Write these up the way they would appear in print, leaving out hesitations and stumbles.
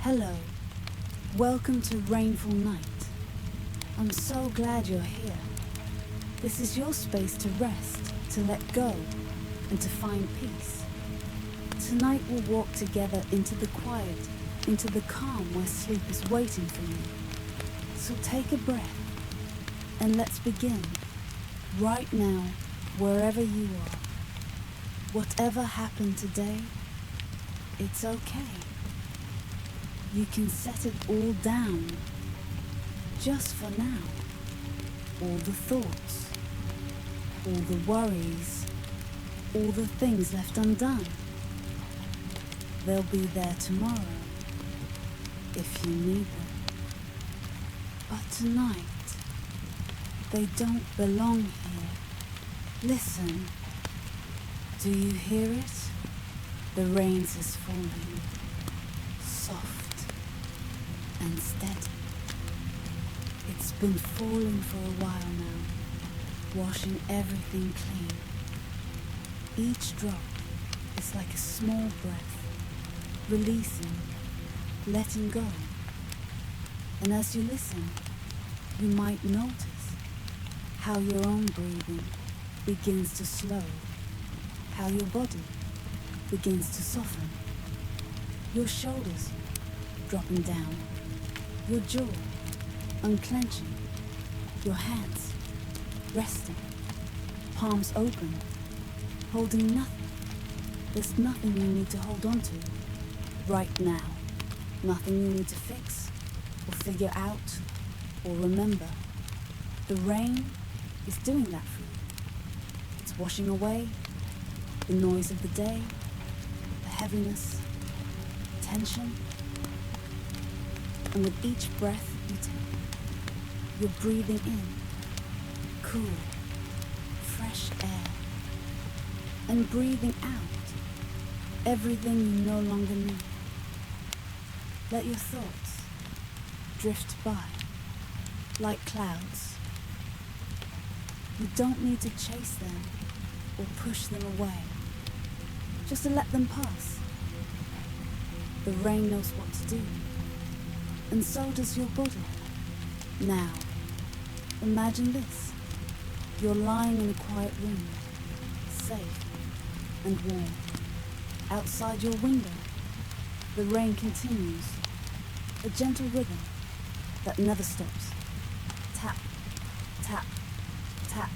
Hello, welcome to Rainful Night. I'm so glad you're here. This is your space to rest, to let go, and to find peace. Tonight we'll walk together into the quiet, into the calm where sleep is waiting for you. So take a breath, and let's begin. Right now, wherever you are. Whatever happened today, it's okay. You can set it all down, just for now. All the thoughts, all the worries, all the things left undone. They'll be there tomorrow, if you need them. But tonight, they don't belong here. Listen, do you hear it? The rain is falling, soft and steady. It's been falling for a while now, washing everything clean. Each drop is like a small breath, releasing, letting go. And as you listen, you might notice how your own breathing begins to slow, how your body begins to soften, your shoulders dropping down, your jaw unclenching, your hands resting, palms open, holding nothing. There's nothing you need to hold on to right now, nothing you need to fix or figure out or remember. The rain is doing that for you. It's washing away the noise of the day, the heaviness, tension. And with each breath you take, you're breathing in cool, fresh air, and breathing out everything you no longer need. Let your thoughts drift by like clouds. You don't need to chase them or push them away, just to let them pass. The rain knows what to do, and so does your body. Now, imagine this. You're lying in a quiet room, safe and warm. Outside your window, the rain continues, a gentle rhythm that never stops. Tap, tap, tap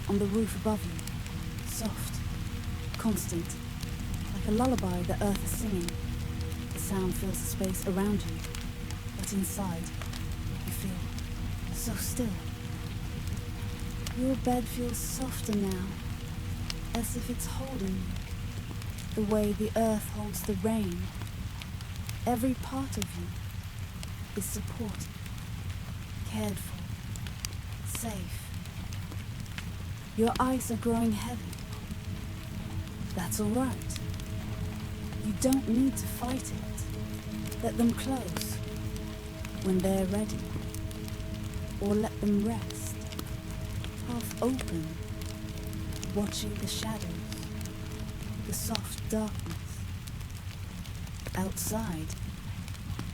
on the roof above you. Soft, constant, like a lullaby the earth is singing. The sound fills the space around you, but inside, you feel so still. Your bed feels softer now, as if it's holding you, the way the earth holds the rain. Every part of you is supported, cared for, safe. Your eyes are growing heavy. That's all right. You don't need to fight it. Let them close when they're ready, or let them rest, half open, watching the shadows, the soft darkness. Outside,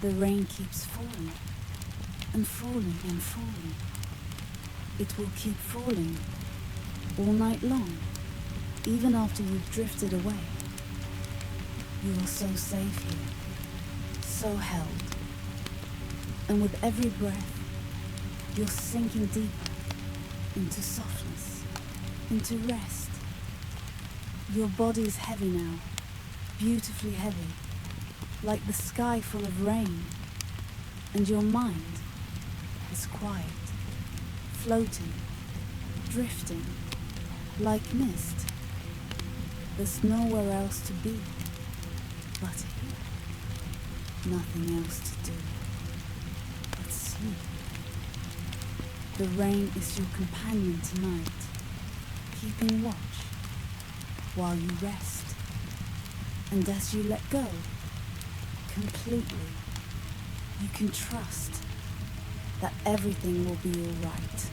the rain keeps falling and falling and falling. It will keep falling all night long, even after you've drifted away. You are so safe here, so held. And with every breath, you're sinking deeper into softness, into rest. Your body is heavy now, beautifully heavy, like the sky full of rain. And your mind is quiet, floating, drifting, like mist. There's nowhere else to be but here. Nothing else to do but sleep. The rain is your companion tonight, keeping watch while you rest. And as you let go completely, you can trust that everything will be all right.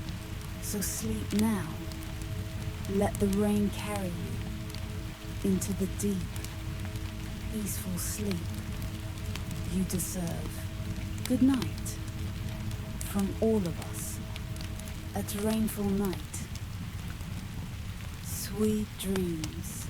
So sleep now. Let the rain carry you into the deep, peaceful sleep you deserve. Good night. From all of us at Rainfall Night. Sweet dreams.